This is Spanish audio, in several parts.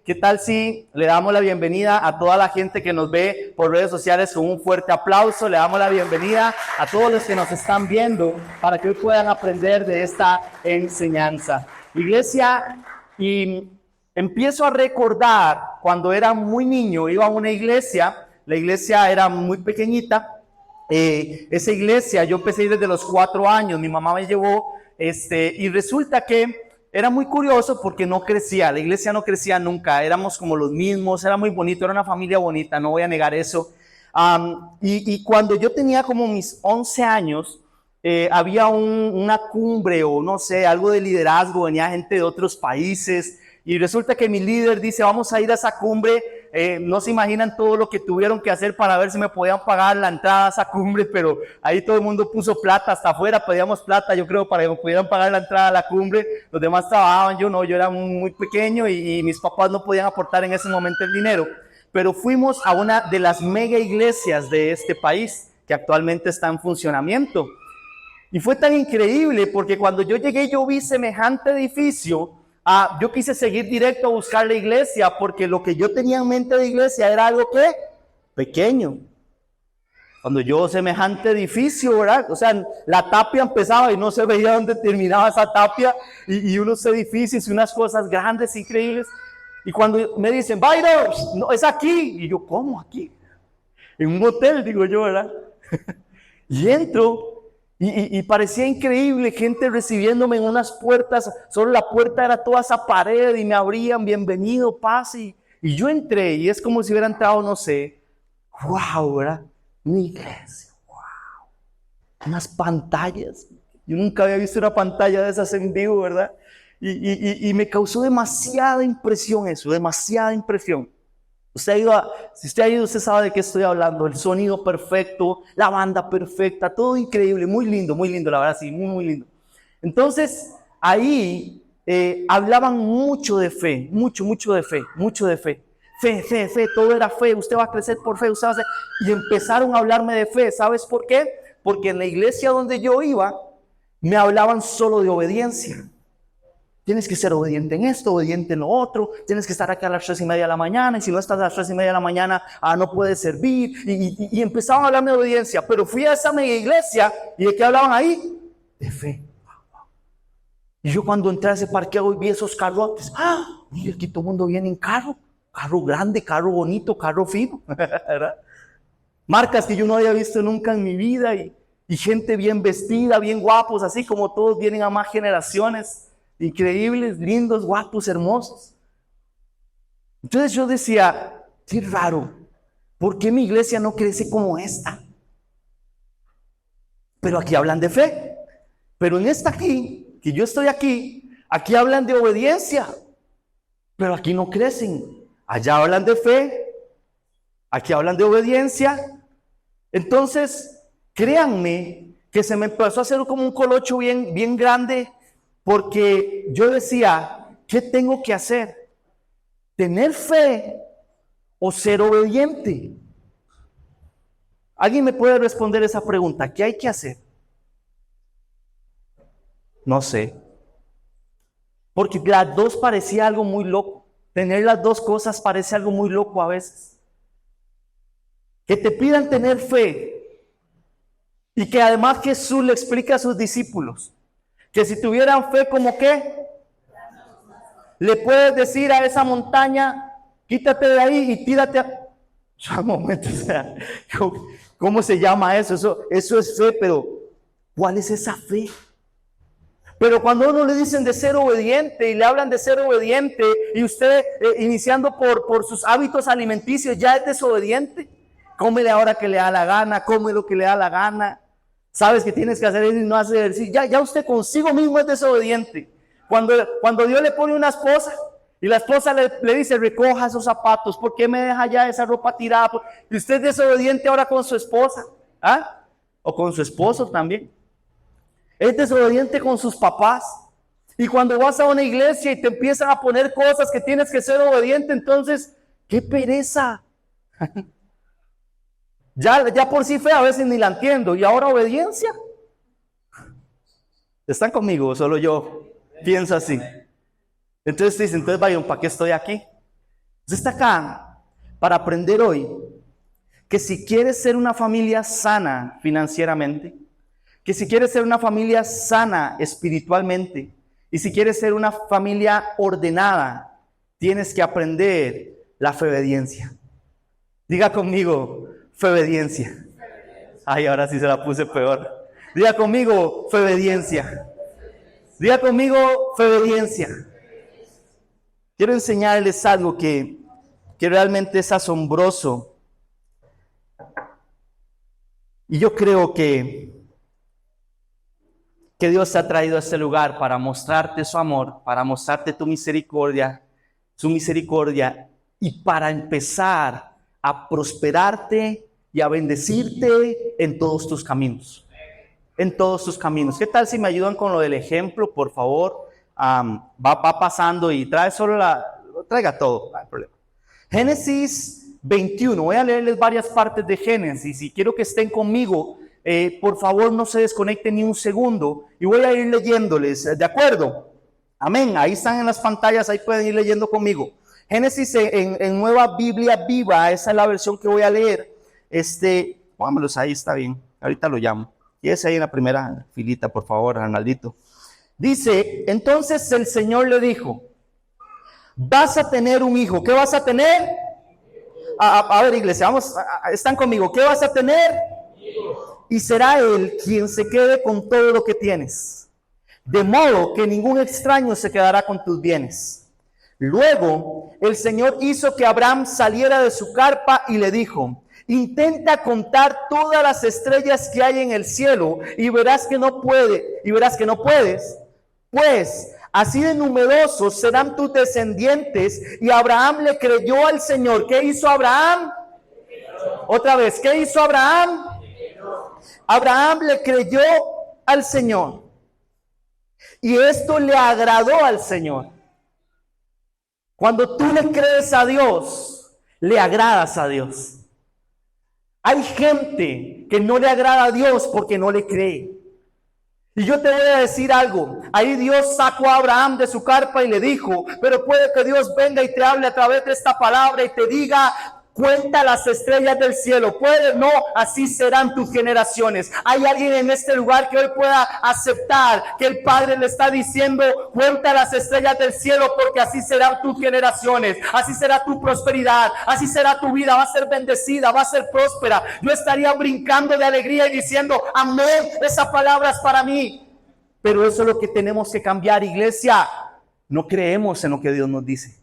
¿Qué tal si le damos la bienvenida a toda la gente que nos ve por redes sociales con un fuerte aplauso? Le damos la bienvenida a todos los que nos están viendo para que hoy puedan aprender de esta enseñanza. Iglesia, y empiezo a recordar cuando era muy niño, iba a una iglesia, la iglesia era muy pequeñita. Esa iglesia yo empecé desde los 4 años, mi mamá me llevó, y resulta que era muy curioso porque no crecía, la iglesia no crecía nunca, éramos como los mismos, era muy bonito, era una familia bonita, no voy a negar eso. Y cuando yo tenía como mis 11 años, había una cumbre o no sé, algo de liderazgo, venía gente de otros países y resulta que mi líder dice, vamos a ir a esa cumbre. No se imaginan todo lo que tuvieron que hacer para ver si me podían pagar la entrada a esa cumbre, pero ahí todo el mundo puso plata, hasta afuera pedíamos plata, yo creo, para que me pudieran pagar la entrada a la cumbre. Los demás trabajaban, yo no, yo era muy pequeño y mis papás no podían aportar en ese momento el dinero, pero fuimos a una de las mega iglesias de este país, que actualmente está en funcionamiento. Y fue tan increíble porque cuando yo llegué yo vi semejante edificio. Yo quise seguir directo a buscar la iglesia porque lo que yo tenía en mente de iglesia era algo que pequeño. Cuando yo semejante edificio, ¿verdad? O sea, la tapia empezaba y no se veía dónde terminaba esa tapia y unos edificios y unas cosas grandes, increíbles. Y cuando me dicen, Byron, no, es aquí. Y yo, ¿cómo aquí? En un hotel, digo yo, ¿verdad? Y entro. Y parecía increíble, gente recibiéndome en unas puertas, solo la puerta era toda esa pared y me abrían, bienvenido, pase. Y yo entré y es como si hubiera entrado, no sé, wow, ¿verdad? Una iglesia, wow. Unas pantallas, yo nunca había visto una pantalla de esas en vivo, ¿verdad? Y me causó demasiada impresión eso, demasiada impresión. Si usted ha ido, usted sabe de qué estoy hablando. El sonido perfecto, la banda perfecta, todo increíble, muy lindo, la verdad, sí, muy lindo. Entonces, ahí hablaban mucho de fe, mucho de fe. Fe, todo era fe, usted va a crecer por fe, usted va a hacer. Y empezaron a hablarme de fe, ¿sabes por qué? Porque en la iglesia donde yo iba, me hablaban solo de obediencia. Tienes que ser obediente en esto, obediente en lo otro. Tienes que estar aquí a las 3:30 de la mañana. Y si no estás a las 3:30 de la mañana, no puedes servir. Y empezaban a hablarme de obediencia. Pero fui a esa mega iglesia. ¿Y de qué hablaban ahí? De fe. Y yo cuando entré a ese parqueo y vi esos carrotes. Y aquí todo el mundo viene en carro. Carro grande, carro bonito, carro fino. ¿Verdad? Marcas que yo no había visto nunca en mi vida. Y gente bien vestida, bien guapos. Así como todos vienen a más generaciones. Increíbles, lindos, guapos, hermosos. Entonces yo decía, qué raro, ¿por qué mi iglesia no crece como esta? Pero aquí hablan de fe. Pero en esta aquí, que yo estoy aquí hablan de obediencia. Pero aquí no crecen. Allá hablan de fe, aquí hablan de obediencia. Entonces, créanme que se me empezó a hacer como un colocho bien grande. Porque yo decía, ¿qué tengo que hacer? ¿Tener fe o ser obediente? ¿Alguien me puede responder esa pregunta? ¿Qué hay que hacer? No sé. Porque las dos parecía algo muy loco. Tener las dos cosas parece algo muy loco a veces. Que te pidan tener fe y que además Jesús le explica a sus discípulos que si tuvieran fe, ¿como qué? Le puedes decir a esa montaña, quítate de ahí y tírate a... momento, o sea, ¿cómo se llama eso? Eso es fe, pero ¿cuál es esa fe? Pero cuando a uno le dicen de ser obediente y le hablan de ser obediente y usted iniciando por sus hábitos alimenticios ya es desobediente, cómele ahora que le da la gana, come lo que le da la gana. Sabes que tienes que hacer eso y no hacer ejercicio. Ya usted consigo mismo es desobediente. Cuando Dios le pone una esposa y la esposa le dice, recoja esos zapatos, ¿por qué me deja ya esa ropa tirada? Y usted es desobediente ahora con su esposa, o con su esposo también. Es desobediente con sus papás. Y cuando vas a una iglesia y te empiezan a poner cosas que tienes que ser obediente, entonces, ¡qué pereza! Ya por sí fe a veces ni la entiendo. ¿Y ahora obediencia? ¿Están conmigo o solo yo pienso así? Entonces dicen, entonces Byron, ¿para qué estoy aquí? Usted está acá para aprender hoy que si quieres ser una familia sana financieramente, que si quieres ser una familia sana espiritualmente, y si quieres ser una familia ordenada, tienes que aprender la fe obediencia. Diga conmigo, fe obediencia. Ay, ahora sí se la puse peor. Diga conmigo, fe obediencia. Diga conmigo, fe obediencia. Quiero enseñarles algo que realmente es asombroso. Y yo creo que Dios te ha traído a este lugar para mostrarte su amor, para mostrarte su misericordia, y para empezar a prosperarte y a bendecirte en todos tus caminos. En todos tus caminos. ¿Qué tal si me ayudan con lo del ejemplo, por favor? Va pasando y traiga todo, no hay problema. Génesis 21, voy a leerles varias partes de Génesis y quiero que estén conmigo. Por favor, no se desconecten ni un segundo y voy a ir leyéndoles, ¿de acuerdo? Amén, ahí están en las pantallas, ahí pueden ir leyendo conmigo. Génesis en Nueva Biblia Viva, esa es la versión que voy a leer. Póngamelos ahí, está bien, ahorita lo llamo. Y ese ahí en la primera filita, por favor, Arnaldito. Dice, entonces el Señor le dijo, vas a tener un hijo. ¿Qué vas a tener? A ver, iglesia, vamos, están conmigo. ¿Qué vas a tener? Y será él quien se quede con todo lo que tienes, de modo que ningún extraño se quedará con tus bienes. Luego el Señor hizo que Abraham saliera de su carpa y le dijo, intenta contar todas las estrellas que hay en el cielo y verás que no puedes, pues así de numerosos serán tus descendientes. Y Abraham le creyó al Señor. ¿Qué hizo Abraham? Otra vez, ¿qué hizo Abraham? Abraham le creyó al Señor y esto le agradó al Señor. Cuando tú le crees a Dios, le agradas a Dios. Hay gente que no le agrada a Dios porque no le cree. Y yo te voy a decir algo, ahí Dios sacó a Abraham de su carpa y le dijo, pero puede que Dios venga y te hable a través de esta palabra y te diga, cuenta las estrellas del cielo. Puede, no, así serán tus generaciones. Hay alguien en este lugar que hoy pueda aceptar que el Padre le está diciendo, cuenta las estrellas del cielo porque así serán tus generaciones, así será tu prosperidad, así será tu vida, va a ser bendecida, va a ser próspera. Yo estaría brincando de alegría y diciendo, amén, esa palabra es para mí. Pero eso es lo que tenemos que cambiar, iglesia. No creemos en lo que Dios nos dice.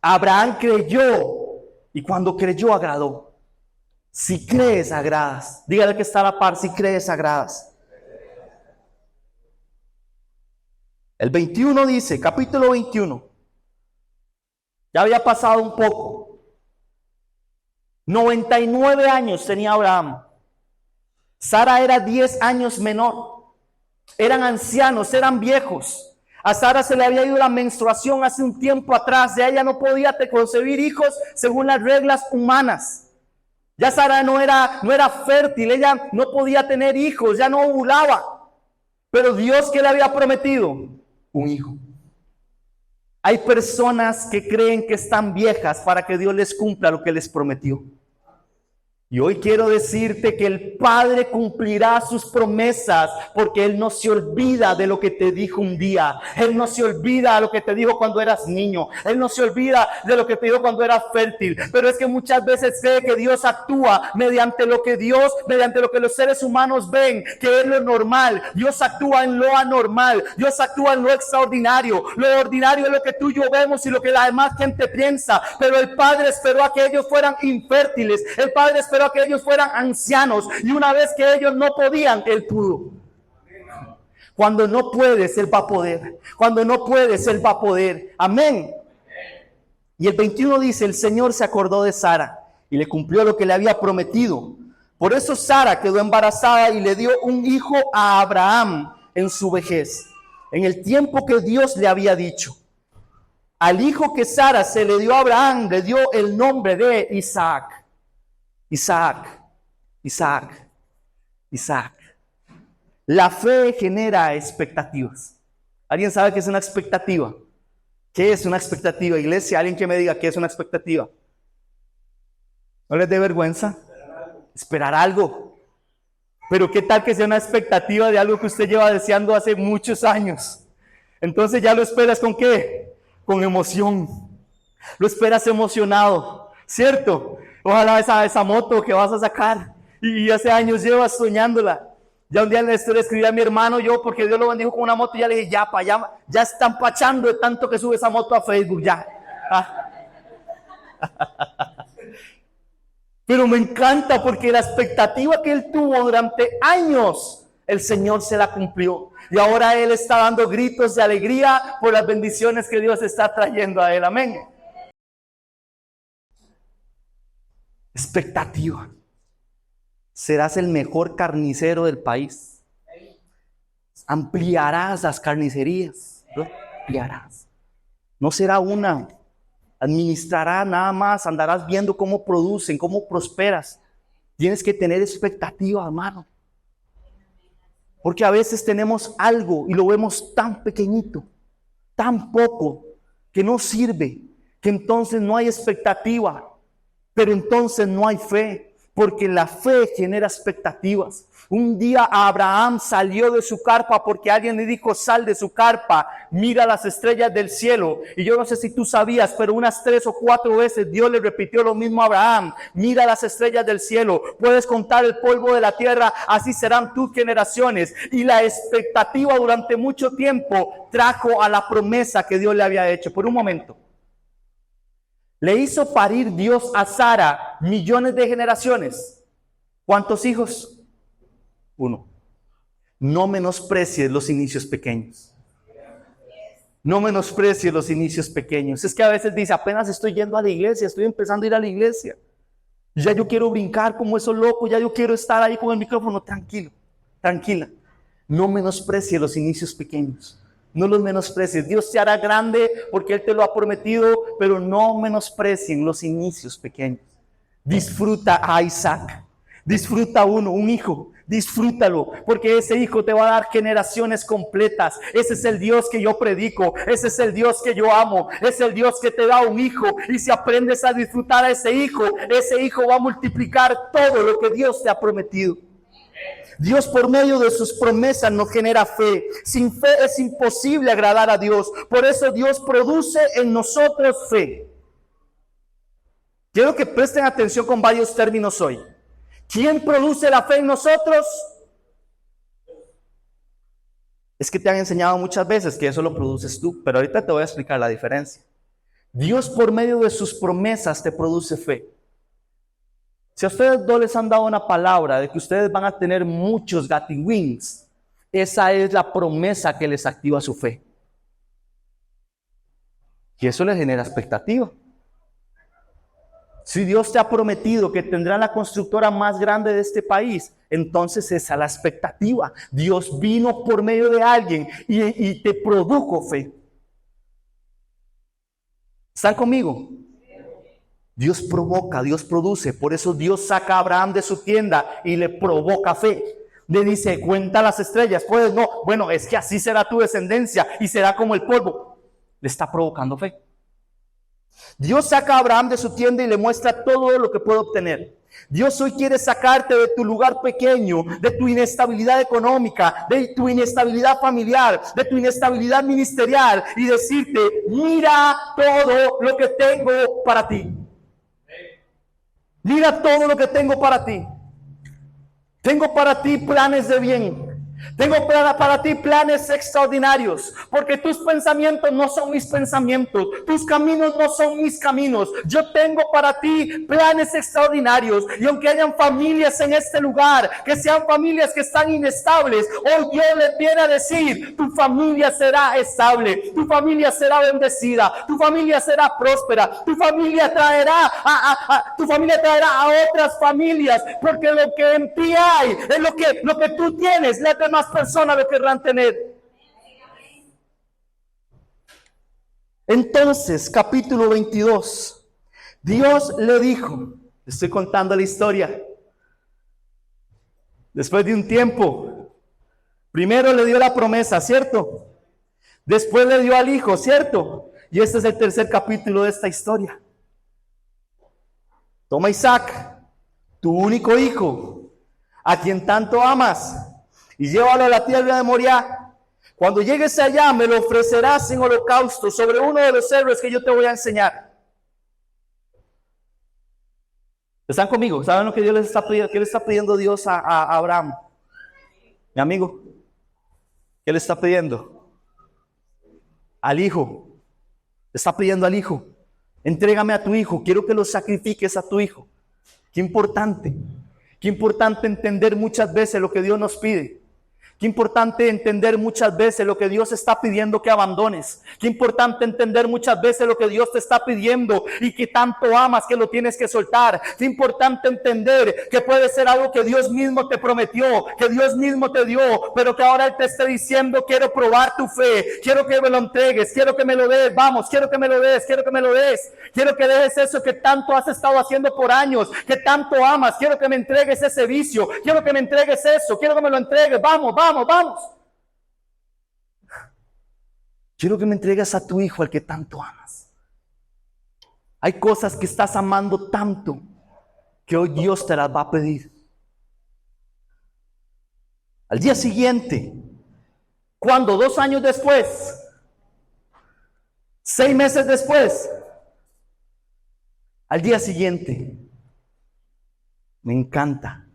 Abraham creyó y cuando creyó agradó. Si crees, agradas. Dígale que está a la par, si crees, agradas. El 21 dice, capítulo 21. Ya había pasado un poco. 99 años tenía Abraham. Sara era 10 años menor. Eran ancianos, eran viejos. A Sara se le había ido la menstruación hace un tiempo atrás. Ya ella no podía concebir hijos según las reglas humanas. Ya Sara no era fértil, ella no podía tener hijos, ya no ovulaba. Pero Dios, ¿qué le había prometido? Un hijo. Hay personas que creen que están viejas para que Dios les cumpla lo que les prometió. Y hoy quiero decirte que el Padre cumplirá sus promesas porque Él no se olvida de lo que te dijo un día. Él no se olvida de lo que te dijo cuando eras niño. Él no se olvida de lo que te dijo cuando eras fértil. Pero es que muchas veces cree que Dios actúa mediante lo que los seres humanos ven, que es lo normal. Dios actúa en lo anormal. Dios actúa en lo extraordinario. Lo ordinario es lo que tú y yo vemos y lo que la demás gente piensa. Pero el Padre esperó a que ellos fueran infértiles. El Padre esperó a que ellos fueran ancianos y una vez que ellos no podían, Él pudo. Cuando no puedes, Él va a poder. Cuando no puedes, Él va a poder. Amén. Y el 21 dice, el Señor se acordó de Sara y le cumplió lo que le había prometido. Por eso Sara quedó embarazada y le dio un hijo a Abraham en su vejez, en el tiempo que Dios le había dicho. Al hijo que Sara se le dio a Abraham, le dio el nombre de Isaac. Isaac. La fe genera expectativas. ¿Alguien sabe qué es una expectativa? ¿Qué es una expectativa, iglesia? Alguien que me diga qué es una expectativa. ¿No les dé vergüenza? Esperar algo. Pero ¿qué tal que sea una expectativa de algo que usted lleva deseando hace muchos años? Entonces ya lo esperas ¿con qué? Con emoción. Lo esperas emocionado, ¿cierto? Ojalá esa moto que vas a sacar. Y hace años llevas soñándola. Ya un día le escribí a mi hermano yo, porque Dios lo bendijo con una moto, y ya le dije, ya están pachando de tanto que sube esa moto a Facebook, ya. Ah. Pero me encanta porque la expectativa que él tuvo durante años, el Señor se la cumplió. Y ahora él está dando gritos de alegría por las bendiciones que Dios está trayendo a él. Amén. Expectativa. Serás el mejor carnicero del país. Ampliarás las carnicerías. ¿No? Ampliarás. No será una. Administrarás nada más. Andarás viendo cómo producen, cómo prosperas. Tienes que tener expectativa, hermano. Porque a veces tenemos algo y lo vemos tan pequeñito, tan poco, que no sirve, que entonces no hay expectativa, pero entonces no hay fe, porque la fe genera expectativas. Un día Abraham salió de su carpa porque alguien le dijo, sal de su carpa, mira las estrellas del cielo. Y yo no sé si tú sabías, pero unas 3 o 4 veces Dios le repitió lo mismo a Abraham. Mira las estrellas del cielo, puedes contar el polvo de la tierra, así serán tus generaciones. Y la expectativa durante mucho tiempo trajo a la promesa que Dios le había hecho. Por un momento. Le hizo parir Dios a Sara millones de generaciones. ¿Cuántos hijos? 1. No menosprecies los inicios pequeños. No menosprecies los inicios pequeños. Es que a veces dice, apenas estoy yendo a la iglesia, estoy empezando a ir a la iglesia. Ya yo quiero brincar como esos locos, ya yo quiero estar ahí con el micrófono. Tranquilo, tranquila. No menosprecies los inicios pequeños. No los menosprecies. Dios te hará grande porque Él te lo ha prometido, pero no menosprecien los inicios pequeños. Disfruta a Isaac. Disfruta un hijo. Disfrútalo, porque ese hijo te va a dar generaciones completas. Ese es el Dios que yo predico. Ese es el Dios que yo amo. Es el Dios que te da un hijo. Y si aprendes a disfrutar a ese hijo va a multiplicar todo lo que Dios te ha prometido. Dios por medio de sus promesas nos genera fe. Sin fe es imposible agradar a Dios. Por eso Dios produce en nosotros fe. Quiero que presten atención con varios términos hoy. ¿Quién produce la fe en nosotros? Es que te han enseñado muchas veces que eso lo produces tú, pero ahorita te voy a explicar la diferencia. Dios por medio de sus promesas te produce fe. Si a ustedes dos les han dado una palabra de que ustedes van a tener muchos gatiwings, esa es la promesa que les activa su fe. Y eso les genera expectativa. Si Dios te ha prometido que tendrá la constructora más grande de este país, entonces esa es la expectativa. Dios vino por medio de alguien y te produjo fe. ¿Están conmigo? Dios provoca, Dios produce. Por eso Dios saca a Abraham de su tienda y le provoca fe. Le dice, cuenta las estrellas. Pues no, bueno, es que así será tu descendencia y será como el polvo. Le está provocando fe. Dios saca a Abraham de su tienda y le muestra todo lo que puede obtener. Dios hoy quiere sacarte de tu lugar pequeño, de tu inestabilidad económica, de tu inestabilidad familiar, de tu inestabilidad ministerial y decirte, mira todo lo que tengo para ti. Mira todo lo que tengo para ti. Tengo para ti planes de bien. Tengo para ti planes extraordinarios, porque tus pensamientos no son mis pensamientos, tus caminos no son mis caminos. Yo tengo para ti planes extraordinarios, y aunque hayan familias en este lugar, que sean familias que están inestables, hoy Dios les viene a decir, tu familia será estable, tu familia será bendecida, tu familia será próspera, tu familia traerá a otras familias, porque lo que en ti hay es lo que tú tienes, las demás personas lo querrán tener. Entonces, capítulo 22, Dios le dijo, estoy contando la historia, después de un tiempo, primero le dio la promesa, ¿cierto? Después le dio al hijo, ¿cierto? Y este es el tercer capítulo de esta historia. Toma Isaac, tu único hijo, a quien tanto amas, y llévalo a la tierra de Moriah. Cuando llegues allá, me lo ofrecerás en holocausto sobre uno de los cerros que yo te voy a enseñar. ¿Están conmigo? ¿Saben lo que Dios les está pidiendo? ¿Qué le está pidiendo Dios a Abraham? Mi amigo, ¿qué le está pidiendo? Al hijo. Le está pidiendo al hijo. Entrégame a tu hijo. Quiero que lo sacrifiques a tu hijo. Qué importante. Qué importante entender muchas veces lo que Dios nos pide. Qué importante entender muchas veces lo que Dios está pidiendo que abandones. Qué importante entender muchas veces lo que Dios te está pidiendo y que tanto amas que lo tienes que soltar. Qué importante entender que puede ser algo que Dios mismo te prometió, que Dios mismo te dio, pero que ahora Él te está diciendo: quiero probar tu fe, quiero que me lo entregues, quiero que me lo des, vamos, quiero que me lo des, quiero que me lo des. Quiero que dejes eso que tanto has estado haciendo por años, que tanto amas. Quiero que me entregues ese vicio, quiero que me entregues eso, quiero que me lo entregues, vamos. Quiero que me entregues a tu hijo, al que tanto amas. Hay cosas que estás amando tanto que hoy Dios te las va a pedir. Al día siguiente, cuando 2 años después, 6 meses después, al día siguiente, me encanta.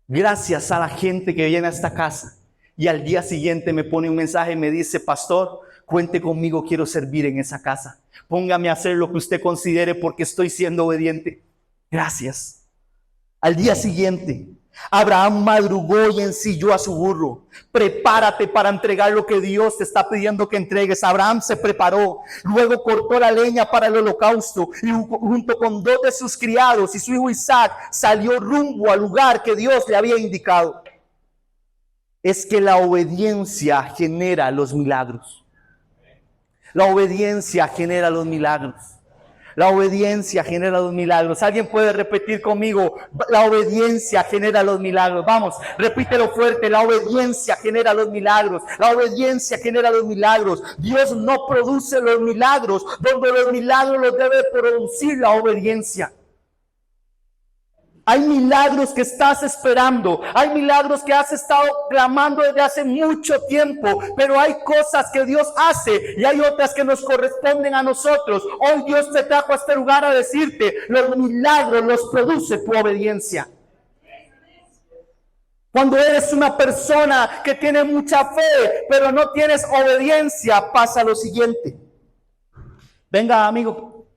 Gracias a la gente que viene a esta casa. Y al día siguiente me pone un mensaje y me dice: pastor, cuente conmigo, quiero servir en esa casa. Póngame a hacer lo que usted considere porque estoy siendo obediente. Gracias. Al día siguiente, Abraham madrugó y ensilló a su burro. Prepárate para entregar lo que Dios te está pidiendo que entregues. Abraham se preparó, luego cortó la leña para el holocausto y junto con 2 de sus criados y su hijo Isaac salió rumbo al lugar que Dios le había indicado. Es que la obediencia genera los milagros. La obediencia genera los milagros. La obediencia genera los milagros. ¿Alguien puede repetir conmigo? La obediencia genera los milagros. Vamos, repítelo fuerte. La obediencia genera los milagros. La obediencia genera los milagros. Dios no produce los milagros, donde los milagros los debe producir la obediencia. Hay milagros que estás esperando, hay milagros que has estado clamando desde hace mucho tiempo, pero hay cosas que Dios hace y hay otras que nos corresponden a nosotros. Hoy Dios te trajo a este lugar a decirte: los milagros los produce tu obediencia. Cuando eres una persona que tiene mucha fe, pero no tienes obediencia, pasa lo siguiente. Venga, amigo.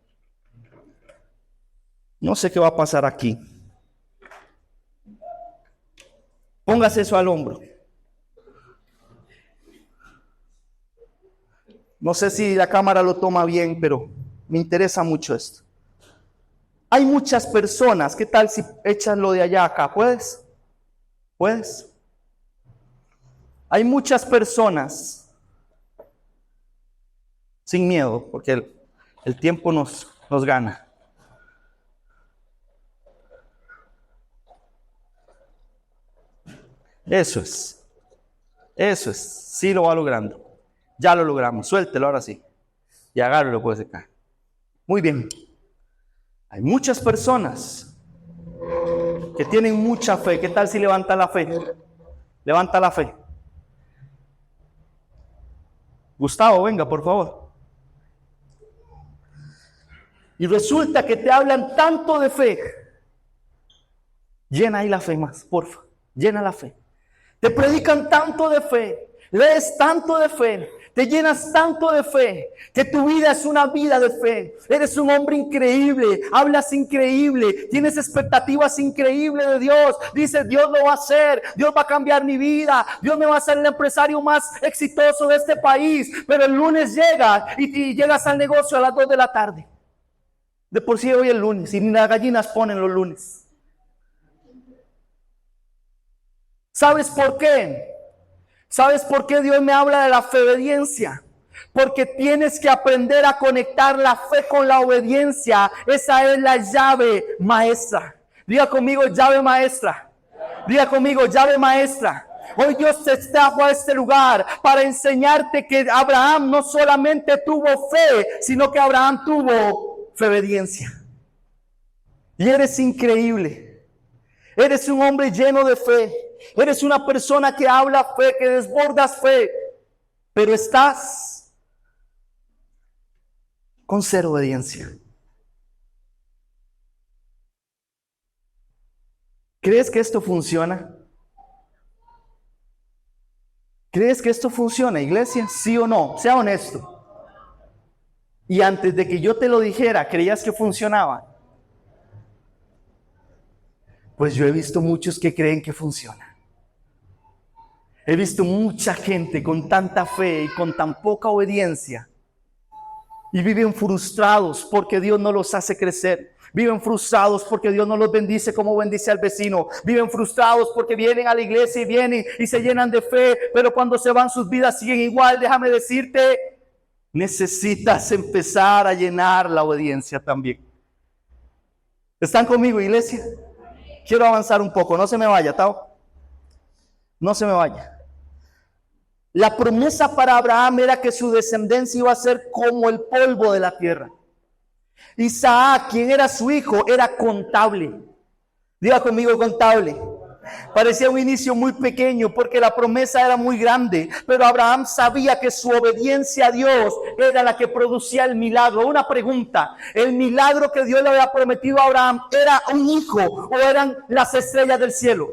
No sé qué va a pasar aquí. Póngase eso al hombro. No sé si la cámara lo toma bien, pero me interesa mucho esto. Hay muchas personas. ¿Qué tal si echas lo de allá acá? ¿Puedes? ¿Puedes? Hay muchas personas, sin miedo, porque el tiempo nos gana. Eso es. Sí lo va logrando. Ya lo logramos. Suéltelo ahora sí. Y agárralo pues acá. Muy bien. Hay muchas personas que tienen mucha fe. ¿Qué tal si levanta la fe? Levanta la fe. Gustavo, venga, por favor. Y resulta que te hablan tanto de fe. Llena ahí la fe más, porfa. Llena la fe. Te predican tanto de fe, lees tanto de fe, te llenas tanto de fe, que tu vida es una vida de fe. Eres un hombre increíble, hablas increíble, tienes expectativas increíbles de Dios. Dices: Dios lo va a hacer, Dios va a cambiar mi vida, Dios me va a hacer el empresario más exitoso de este país. Pero el lunes llega y llegas al negocio a las 2 de la tarde. De por sí hoy es lunes y ni las gallinas ponen los lunes. ¿Sabes por qué? ¿Sabes por qué Dios me habla de la fe obediencia? Porque tienes que aprender a conectar la fe con la obediencia. Esa es la llave maestra. Diga conmigo: llave maestra. Diga conmigo: llave maestra. Hoy Dios te trajo a este lugar para enseñarte que Abraham no solamente tuvo fe, sino que Abraham tuvo fe obediencia. Y eres increíble. Eres un hombre lleno de fe. Eres una persona que habla fe, que desbordas fe. Pero estás con cero obediencia. ¿Crees que esto funciona? ¿Crees que esto funciona, iglesia? ¿Sí o no? Sea honesto. Y antes de que yo te lo dijera, ¿creías que funcionaba? Pues yo he visto muchos que creen que funciona. He visto mucha gente con tanta fe y con tan poca obediencia. Y viven frustrados porque Dios no los hace crecer. Viven frustrados porque Dios no los bendice como bendice al vecino. Viven frustrados porque vienen a la iglesia y vienen y se llenan de fe, pero cuando se van sus vidas siguen igual. Déjame decirte, necesitas empezar a llenar la obediencia también. ¿Están conmigo, iglesia? Quiero avanzar un poco, no se me vaya, Tao. No se me vaya. La promesa para Abraham era que su descendencia iba a ser como el polvo de la tierra. Isaac, quien era su hijo, era contable. Diga conmigo, contable. Parecía un inicio muy pequeño porque la promesa era muy grande, pero Abraham sabía que su obediencia a Dios era la que producía el milagro. Una pregunta: ¿el milagro que Dios le había prometido a Abraham era un hijo o eran las estrellas del cielo?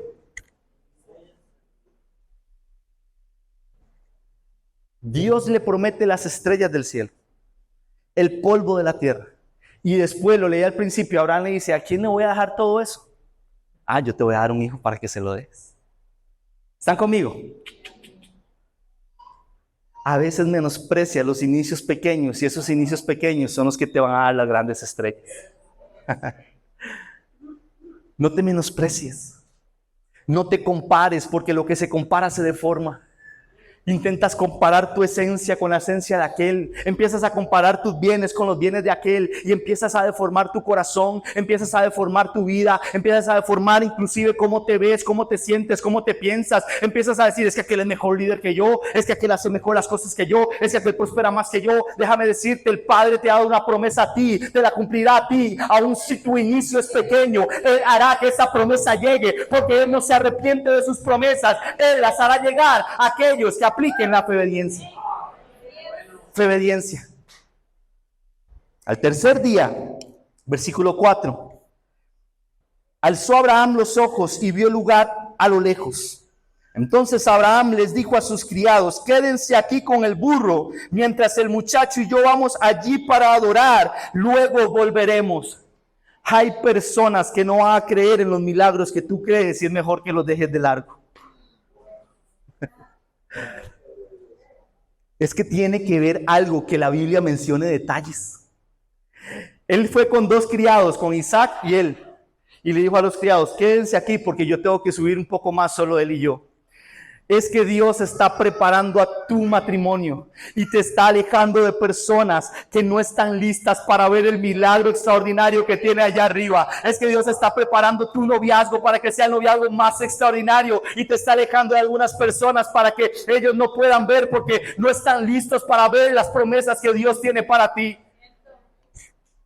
Dios le promete las estrellas del cielo, el polvo de la tierra. Y después, lo leí al principio, Abraham le dice: ¿a quién le voy a dejar todo eso? Ah, yo te voy a dar un hijo para que se lo des. ¿Están conmigo? A veces menosprecia los inicios pequeños, y esos inicios pequeños son los que te van a dar las grandes estrellas. No te menosprecies. No te compares, porque lo que se compara se deforma. Intentas comparar tu esencia con la esencia de aquel. Empiezas a comparar tus bienes con los bienes de aquel. Y empiezas a deformar tu corazón. Empiezas a deformar tu vida. Empiezas a deformar inclusive cómo te ves, cómo te sientes, cómo te piensas. Empiezas a decir: es que aquel es mejor líder que yo. Es que aquel hace mejor las cosas que yo. Es que aquel prospera más que yo. Déjame decirte, el Padre te ha dado una promesa a ti. Te la cumplirá a ti. Aun si tu inicio es pequeño, Él hará que esa promesa llegue. Porque Él no se arrepiente de sus promesas. Él las hará llegar a aquellos que apliquen la fe obediencia. Fe obediencia. Al tercer día, versículo 4, alzó Abraham los ojos y vio el lugar a lo lejos. Entonces Abraham les dijo a sus criados: quédense aquí con el burro, mientras el muchacho y yo vamos allí para adorar, luego volveremos. Hay personas que no van a creer en los milagros que tú crees, y es mejor que los dejes de largo. Es que tiene que ver algo que la Biblia mencione detalles. Él fue con dos criados, con Isaac y él, y le dijo a los criados: quédense aquí porque yo tengo que subir un poco más, solo él y yo. Es que Dios está preparando a tu matrimonio y te está alejando de personas que no están listas para ver el milagro extraordinario que tiene allá arriba. Es que Dios está preparando tu noviazgo para que sea el noviazgo más extraordinario y te está alejando de algunas personas para que ellos no puedan ver porque no están listos para ver las promesas que Dios tiene para ti.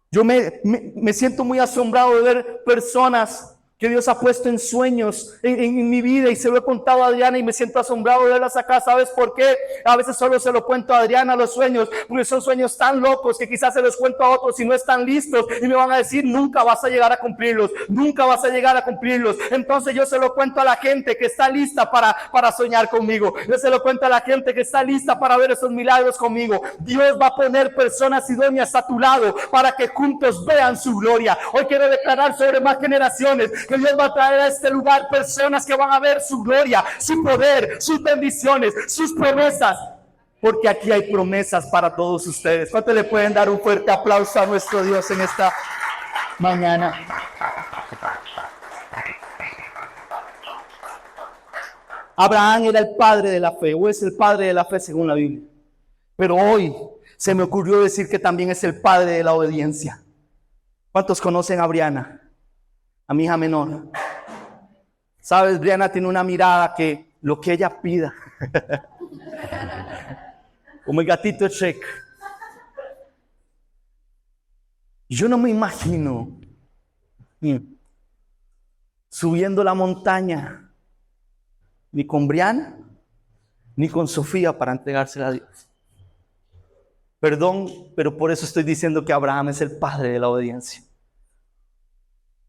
Yo me siento muy asombrado de ver personas que Dios ha puesto en sueños en mi vida, y se lo he contado a Adriana y me siento asombrado de verlas acá. ¿Sabes por qué? A veces solo se lo cuento a Adriana los sueños, porque son sueños tan locos que quizás se los cuento a otros y no están listos y me van a decir: nunca vas a llegar a cumplirlos, nunca vas a llegar a cumplirlos. Entonces yo se lo cuento a la gente que está lista para soñar conmigo. Yo se lo cuento a la gente que está lista para ver esos milagros conmigo. Dios va a poner personas idóneas a tu lado para que juntos vean su gloria. Hoy quiero declarar sobre más generaciones que Dios va a traer a este lugar personas que van a ver su gloria, su poder, sus bendiciones, sus promesas, porque aquí hay promesas para todos ustedes. ¿Cuánto le pueden dar un fuerte aplauso a nuestro Dios en esta mañana? Abraham era el padre de la fe, o es el padre de la fe según la Biblia, pero hoy se me ocurrió decir que también es el padre de la obediencia. ¿Cuántos conocen a Briana? A mi hija menor. Sabes, Briana tiene una mirada que lo que ella pida. Como el gatito de Shrek. Yo no me imagino subiendo la montaña ni con Brianna ni con Sofía para entregársela a Dios. Perdón, pero por eso estoy diciendo que Abraham es el padre de la obediencia.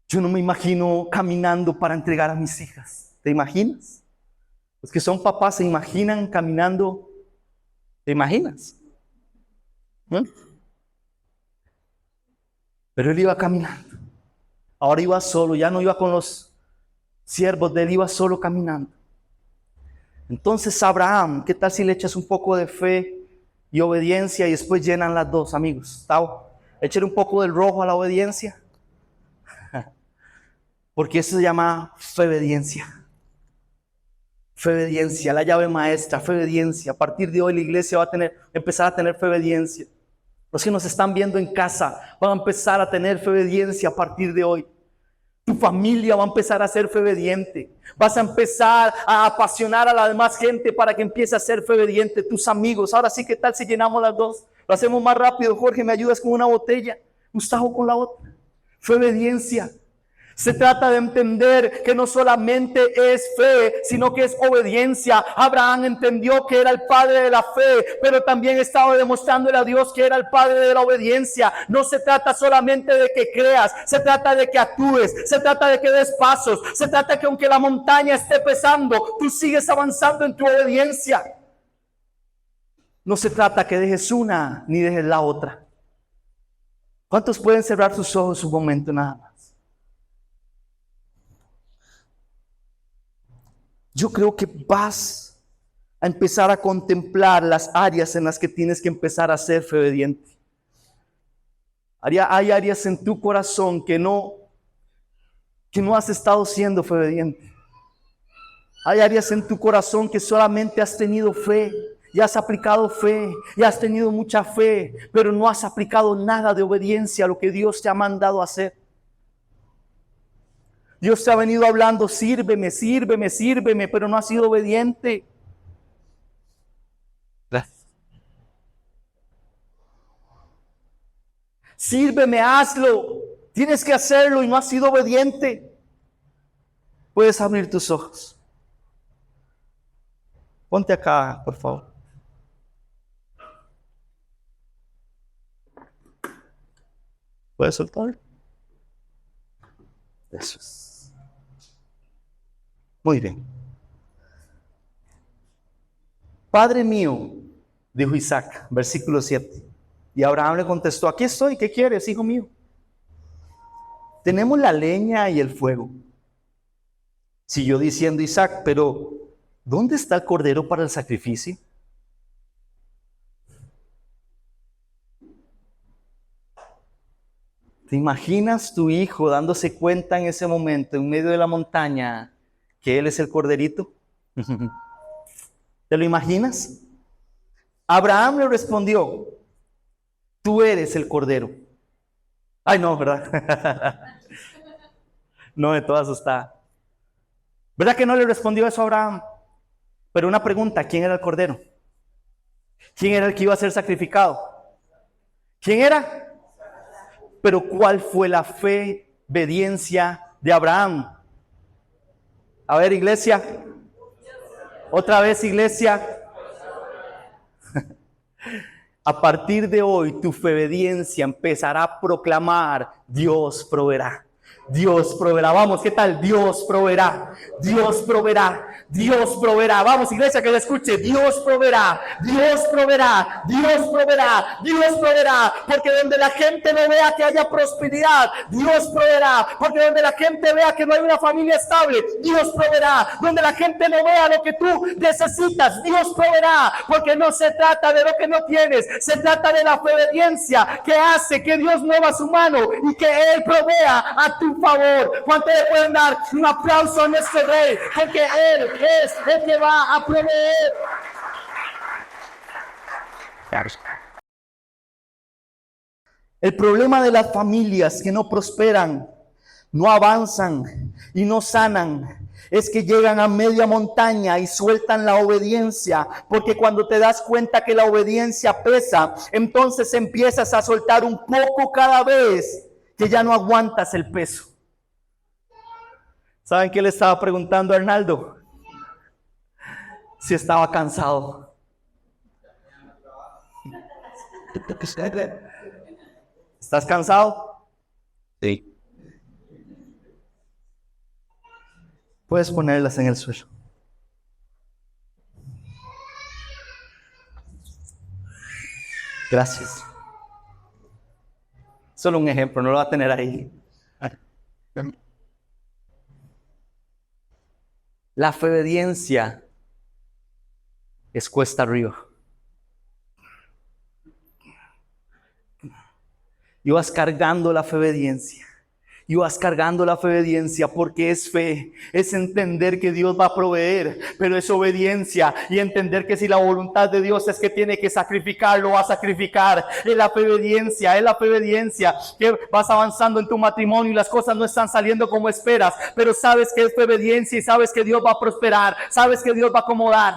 Yo no me imagino caminando para entregar a mis hijas. ¿Te imaginas? Los que son papás se imaginan caminando. ¿Te imaginas? Pero él iba caminando. Ahora iba solo, ya no iba con los siervos de él, iba solo caminando. Entonces Abraham, ¿qué tal si le echas un poco de fe y obediencia y después llenan las dos, amigos? Tao, échale un poco del rojo a la obediencia. Porque eso se llama fe obediencia. Fe obediencia, la llave maestra, fe obediencia. A partir de hoy la iglesia va a empezar a tener fe obediencia. Los que nos están viendo en casa van a empezar a tener fe obediencia a partir de hoy. Tu familia va a empezar a ser fe obediente. Vas a empezar a apasionar a la demás gente para que empiece a ser fe obediente. Tus amigos, ahora sí, ¿qué tal si llenamos las dos? Lo hacemos más rápido. Jorge, ¿me ayudas con una botella? Gustavo con la otra. Fe obediencia. Se trata de entender que no solamente es fe, sino que es obediencia. Abraham entendió que era el padre de la fe, pero también estaba demostrándole a Dios que era el padre de la obediencia. No se trata solamente de que creas, se trata de que actúes, se trata de que des pasos, se trata de que aunque la montaña esté pesando, tú sigues avanzando en tu obediencia. No se trata que dejes una ni dejes la otra. ¿Cuántos pueden cerrar sus ojos un momento nada más? Yo creo que vas a empezar a contemplar las áreas en las que tienes que empezar a ser fe obediente. Hay áreas en tu corazón que no has estado siendo fe obediente. Hay áreas en tu corazón que solamente has tenido fe, y has aplicado fe, y has tenido mucha fe, pero no has aplicado nada de obediencia a lo que Dios te ha mandado a hacer. Dios te ha venido hablando, sírveme, sírveme, sírveme, pero no has sido obediente. Gracias. Sírveme, hazlo. Tienes que hacerlo y no has sido obediente. Puedes abrir tus ojos. Ponte acá, por favor. ¿Puedes soltar? Eso es. Muy bien. Padre mío, dijo Isaac, versículo 7. Y Abraham le contestó, aquí estoy, ¿qué quieres, hijo mío? Tenemos la leña y el fuego. Siguió diciendo Isaac, pero ¿dónde está el cordero para el sacrificio? ¿Te imaginas tu hijo dándose cuenta en ese momento, en medio de la montaña, que él es el corderito? ¿Te lo imaginas? Abraham le respondió, tú eres el cordero. Ay, no, ¿verdad? No, de todas está. ¿Verdad que no le respondió eso a Abraham? Pero una pregunta, ¿quién era el cordero? ¿Quién era el que iba a ser sacrificado? ¿Quién era? Pero ¿cuál fue la fe, obediencia de Abraham? A ver, iglesia. Otra vez, iglesia. A partir de hoy, tu fe, obediencia empezará a proclamar: Dios proveerá. Dios proveerá. Vamos, ¿qué tal? Dios proveerá. Dios proveerá. Dios proveerá. Vamos, iglesia, que lo escuche. Dios proveerá. Dios proveerá. Dios proveerá. Dios proveerá. Porque donde la gente no vea que haya prosperidad, Dios proveerá. Porque donde la gente vea que no hay una familia estable, Dios proveerá. Donde la gente no vea lo que tú necesitas, Dios proveerá. Porque no se trata de lo que no tienes, se trata de la obediencia que hace que Dios mueva su mano y que Él provea a tu favor. ¿Cuánto le pueden dar un aplauso a nuestro Rey? Porque Él es el que va a proveer. El problema de las familias que no prosperan, no avanzan y no sanan es que llegan a media montaña y sueltan la obediencia, porque cuando te das cuenta que la obediencia pesa, entonces empiezas a soltar un poco cada vez que ya no aguantas el peso. ¿Saben qué le estaba preguntando a Arnaldo? Si estaba cansado. ¿Estás cansado? Sí. Puedes ponerlas en el suelo. Gracias. Solo un ejemplo, no lo va a tener ahí. La fe obediencia es cuesta arriba. Y vas cargando la fe obediencia. Y vas cargando la fe obediencia porque es fe, es entender que Dios va a proveer, pero es obediencia y entender que si la voluntad de Dios es que tiene que sacrificar, lo va a sacrificar. Es la fe obediencia que vas avanzando en tu matrimonio y las cosas no están saliendo como esperas, pero sabes que es fe obediencia y sabes que Dios va a prosperar, sabes que Dios va a acomodar,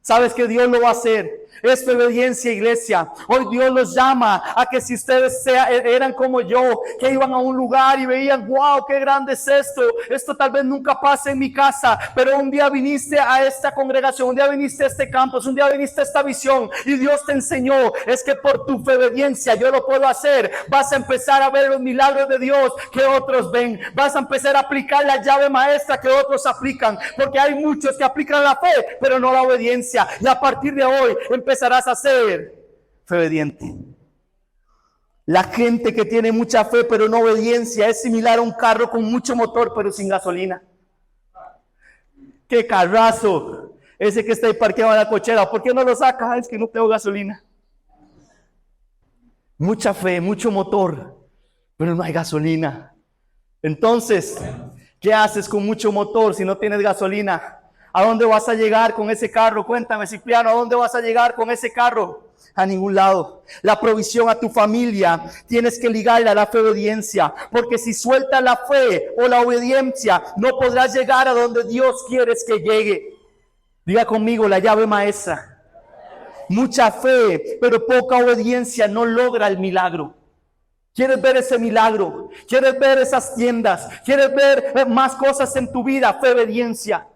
sabes que Dios lo va a hacer. Es fe obediencia, iglesia. Hoy Dios los llama a que si ustedes eran como yo, que iban a un lugar y veían, wow, qué grande es esto. Esto tal vez nunca pase en mi casa, pero un día viniste a esta congregación, un día viniste a este campus, un día viniste a esta visión y Dios te enseñó, es que por tu fe obediencia yo lo puedo hacer. Vas a empezar a ver los milagros de Dios que otros ven. Vas a empezar a aplicar la llave maestra que otros aplican, porque hay muchos que aplican la fe, pero no la obediencia. Y a partir de hoy empezarás a ser fe obediente. La gente que tiene mucha fe pero no obediencia es similar a un carro con mucho motor pero sin gasolina. ¡Qué carrazo! Ese que está ahí parqueado en la cochera, ¿por qué no lo saca? Es que no tengo gasolina. Mucha fe, mucho motor, pero no hay gasolina. Entonces, ¿qué haces con mucho motor si no tienes gasolina? ¿A dónde vas a llegar con ese carro? Cuéntame, Cipriano, ¿a dónde vas a llegar con ese carro? A ningún lado. La provisión a tu familia tienes que ligarla a la fe obediencia, porque si sueltas la fe o la obediencia, no podrás llegar a donde Dios quiere que llegue. Diga conmigo, la llave maestra. Mucha fe, pero poca obediencia no logra el milagro. ¿Quieres ver ese milagro? ¿Quieres ver esas tiendas? ¿Quieres ver más cosas en tu vida? Fe obediencia.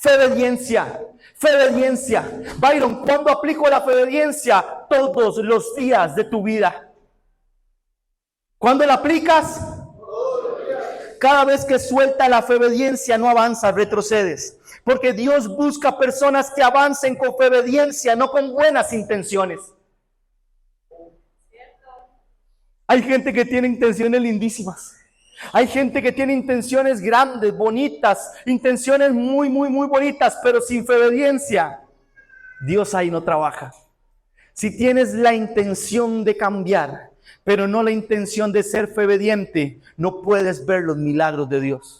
Fe obediencia, fe obediencia. Byron, ¿cuándo aplico la fe obediencia? Todos los días de tu vida. ¿Cuándo la aplicas? Cada vez que suelta la fe obediencia no avanzas, retrocedes. Porque Dios busca personas que avancen con fe obediencia, no con buenas intenciones. Hay gente que tiene intenciones lindísimas. Hay gente que tiene intenciones grandes, bonitas, intenciones muy bonitas, pero sin fe obediencia, Dios ahí no trabaja. Si tienes la intención de cambiar, pero no la intención de ser fe obediente, no puedes ver los milagros de Dios.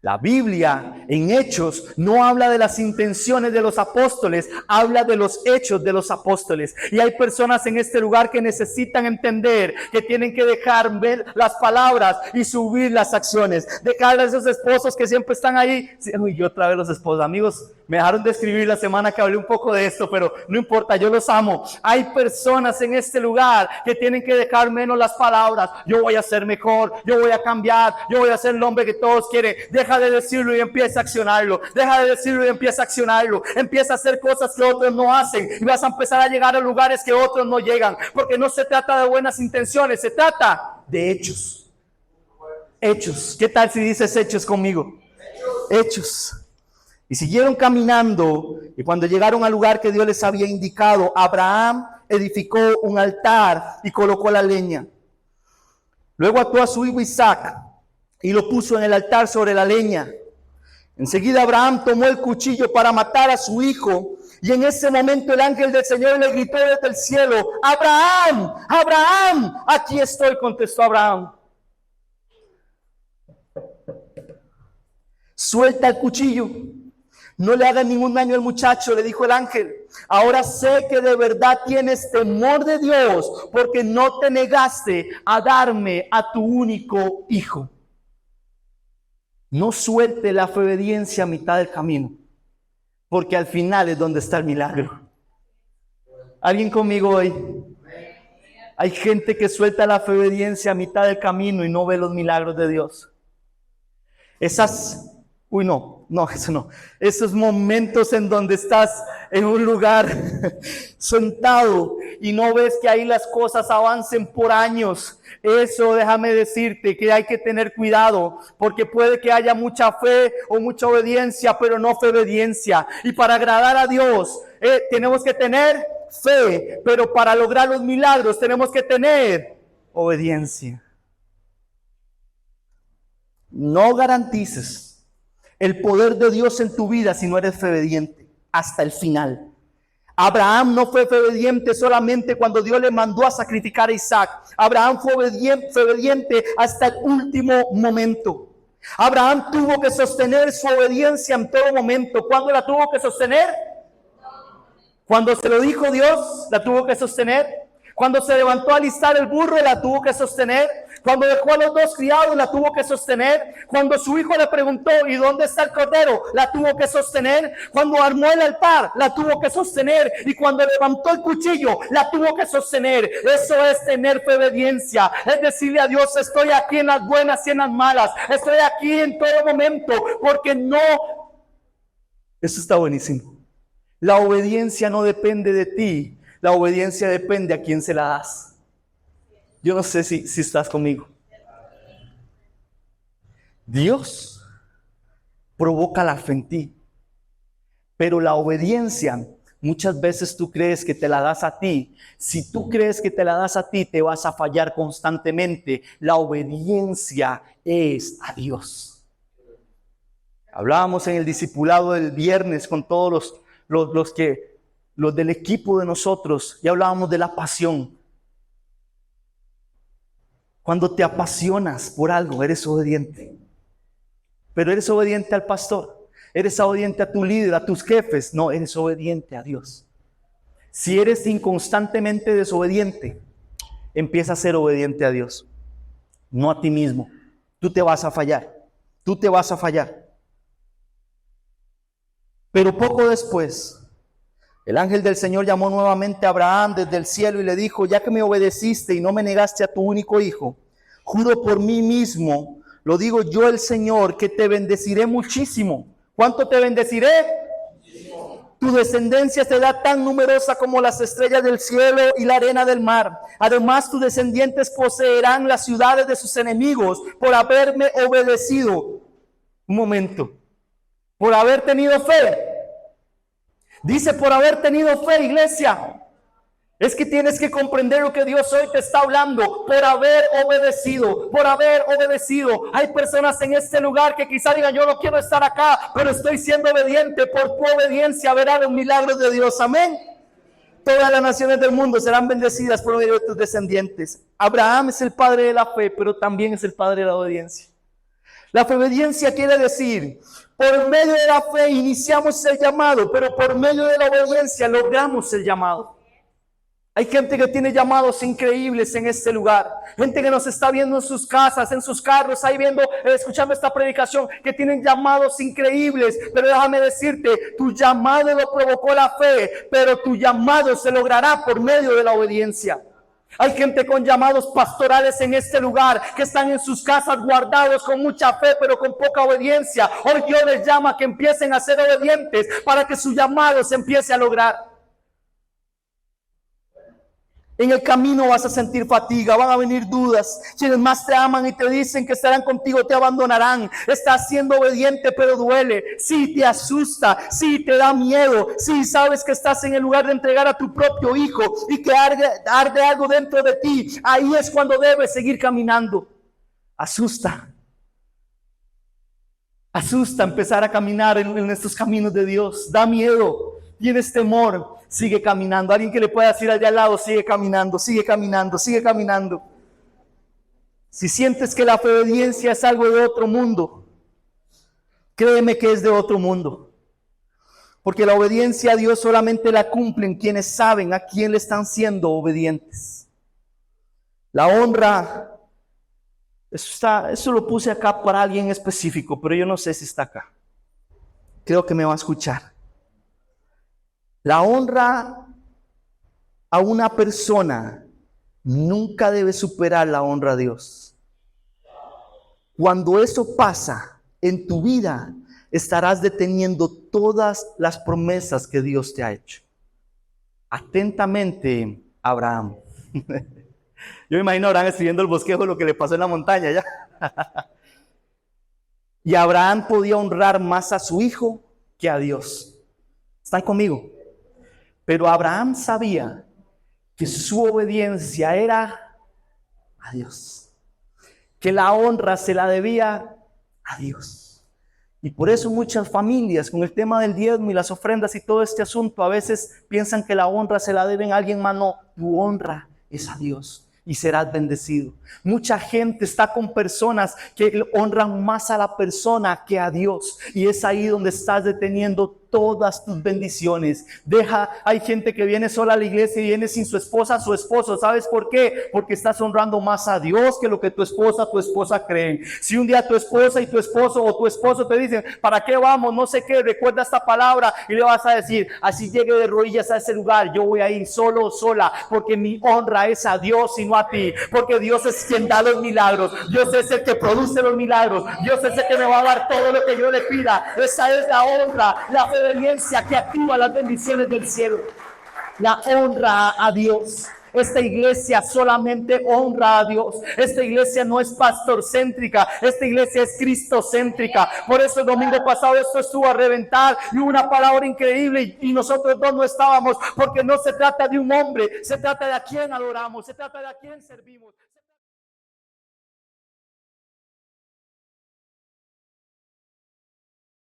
La Biblia en Hechos no habla de las intenciones de los apóstoles, habla de los hechos de los apóstoles. Y hay personas en este lugar que necesitan entender que tienen que dejar ver las palabras y subir las acciones. Dejar a esos esposos que siempre están ahí. Uy, yo otra vez los esposos, amigos, me dejaron de escribir la semana que hablé un poco de esto, pero no importa, yo los amo. Hay personas en este lugar que tienen que dejar menos las palabras. Yo voy a ser mejor, yo voy a cambiar, yo voy a ser el hombre que todos quieren. Deja de decirlo y empieza a accionarlo. Deja de decirlo y empieza a accionarlo. Empieza a hacer cosas que otros no hacen y vas a empezar a llegar a lugares que otros no llegan, porque no se trata de buenas intenciones, se trata de hechos. Hechos. ¿Qué tal si dices hechos conmigo? Hechos. Y siguieron caminando, y cuando llegaron al lugar que Dios les había indicado, Abraham edificó un altar y colocó la leña. Luego ató a su hijo Isaac y lo puso en el altar sobre la leña. Enseguida Abraham tomó el cuchillo para matar a su hijo, y en ese momento el ángel del Señor le gritó desde el cielo: Abraham, Abraham, aquí estoy, contestó Abraham. Suelta el cuchillo. No le hagas ningún daño al muchacho, le dijo el ángel. Ahora sé que de verdad tienes temor de Dios, porque no te negaste a darme a tu único hijo. No suelte la fe y obediencia a mitad del camino, porque al final es donde está el milagro. ¿Alguien conmigo hoy? Hay gente que suelta la fe y obediencia a mitad del camino y no ve los milagros de Dios. Esos momentos en donde estás en un lugar sentado y no ves que ahí las cosas avancen por años. Eso, déjame decirte que hay que tener cuidado, porque puede que haya mucha fe o mucha obediencia, pero no fe obediencia. Y para agradar a Dios, tenemos que tener fe, pero para lograr los milagros tenemos que tener obediencia. No garantices el poder de Dios en tu vida si no eres fe obediente hasta el final. Abraham no fue fe obediente solamente cuando Dios le mandó a sacrificar a Isaac. Abraham fue obediente hasta el último momento. Abraham tuvo que sostener su obediencia en todo momento. ¿Cuándo la tuvo que sostener? Cuando se lo dijo Dios, la tuvo que sostener. Cuando se levantó a alistar el burro, la tuvo que sostener. Cuando dejó a los 2 criados, la tuvo que sostener. Cuando su hijo le preguntó, ¿y dónde está el cordero?, la tuvo que sostener. Cuando armó el altar, la tuvo que sostener. Y cuando levantó el cuchillo, la tuvo que sostener. Eso es tener fe obediencia. Es decirle a Dios, estoy aquí en las buenas y en las malas. Estoy aquí en todo momento, porque no... Eso está buenísimo. La obediencia no depende de ti. La obediencia depende a quién se la das. Yo no sé si estás conmigo. Dios provoca la fe en ti, pero la obediencia, muchas veces tú crees que te la das a ti. Si tú crees que te la das a ti, te vas a fallar constantemente. La obediencia es a Dios. Hablábamos en el discipulado del viernes con todos los del equipo de nosotros, y hablábamos de la pasión. Cuando te apasionas por algo, eres obediente. Pero eres obediente al pastor, eres obediente a tu líder, a tus jefes. No, eres obediente a Dios. Si eres inconstantemente desobediente, empieza a ser obediente a Dios, no a ti mismo. Tú te vas a fallar, tú te vas a fallar. Pero poco después, el ángel del Señor llamó nuevamente a Abraham desde el cielo y le dijo: ya que me obedeciste y no me negaste a tu único hijo, juro por mí mismo, lo digo yo el Señor, que te bendeciré muchísimo. ¿Cuánto te bendeciré? Muchísimo. Tu descendencia será tan numerosa como las estrellas del cielo y la arena del mar. Además, tus descendientes poseerán las ciudades de sus enemigos por haberme obedecido. Un momento. Por haber tenido fe. Dice por haber tenido fe, iglesia. Es que tienes que comprender lo que Dios hoy te está hablando. Por haber obedecido, por haber obedecido. Hay personas en este lugar que quizá digan: yo no quiero estar acá, pero estoy siendo obediente. Por tu obediencia verán los milagros de Dios. Amén. Todas las naciones del mundo serán bendecidas por medio de tus descendientes. Abraham es el padre de la fe, pero también es el padre de la obediencia. La obediencia quiere decir: por medio de la fe iniciamos el llamado, pero por medio de la obediencia logramos el llamado. Hay gente que tiene llamados increíbles en este lugar. Gente que nos está viendo en sus casas, en sus carros, ahí viendo, escuchando esta predicación, que tienen llamados increíbles. Pero déjame decirte, tu llamado lo provocó la fe, pero tu llamado se logrará por medio de la obediencia. Hay gente con llamados pastorales en este lugar que están en sus casas guardados con mucha fe pero con poca obediencia. Hoy Dios les llama a que empiecen a ser obedientes para que su llamado se empiece a lograr. En el camino vas a sentir fatiga, van a venir dudas. Quienes más te aman y te dicen que estarán contigo te abandonarán. Estás siendo obediente pero duele. Sí te asusta, sí te da miedo. Sí sabes que estás en el lugar de entregar a tu propio hijo y que arde algo dentro de ti. Ahí es cuando debes seguir caminando. Asusta empezar a caminar en estos caminos de Dios. Da miedo, tienes temor. Sigue caminando. Alguien que le pueda decir al de al lado: sigue caminando, sigue caminando, sigue caminando. Si sientes que la obediencia es algo de otro mundo, créeme que es de otro mundo. Porque la obediencia a Dios solamente la cumplen quienes saben a quién le están siendo obedientes. La honra Eso lo puse acá para alguien específico, pero yo no sé si está acá. Creo que me va a escuchar. La honra a una persona nunca debe superar la honra a Dios. Cuando eso pasa en tu vida, estarás deteniendo todas las promesas que Dios te ha hecho. Atentamente, Abraham. Yo me imagino a Abraham escribiendo el bosquejo lo que le pasó en la montaña ya. Y Abraham podía honrar más a su hijo que a Dios. ¿Están conmigo? Pero Abraham sabía que su obediencia era a Dios, que la honra se la debía a Dios. Y por eso muchas familias con el tema del diezmo y las ofrendas y todo este asunto a veces piensan que la honra se la deben a alguien más. No, tu honra es a Dios y serás bendecido. Mucha gente está con personas que honran más a la persona que a Dios, y es ahí donde estás deteniendo todas tus bendiciones. Hay gente que viene sola a la iglesia y viene sin su esposa, su esposo. ¿Sabes por qué? Porque estás honrando más a Dios que lo que tu esposa creen. Si un día tu esposa y tu esposo o tu esposo te dicen, ¿para qué vamos? No sé qué, recuerda esta palabra, y le vas a decir, así llegue de rodillas a ese lugar, yo voy a ir solo o sola, porque mi honra es a Dios y no a ti, porque Dios es quien da los milagros, Dios es el que produce los milagros, Dios es el que me va a dar todo lo que yo le pida. Esa es la honra, la obediencia que activa las bendiciones del cielo. La honra a Dios. Esta iglesia solamente honra a Dios. Esta iglesia no es pastorcéntrica, esta iglesia es cristocéntrica. Por eso el domingo pasado esto estuvo a reventar y hubo una palabra increíble y nosotros dos no estábamos, porque no se trata de un hombre, se trata de a quién adoramos, se trata de a quién servimos.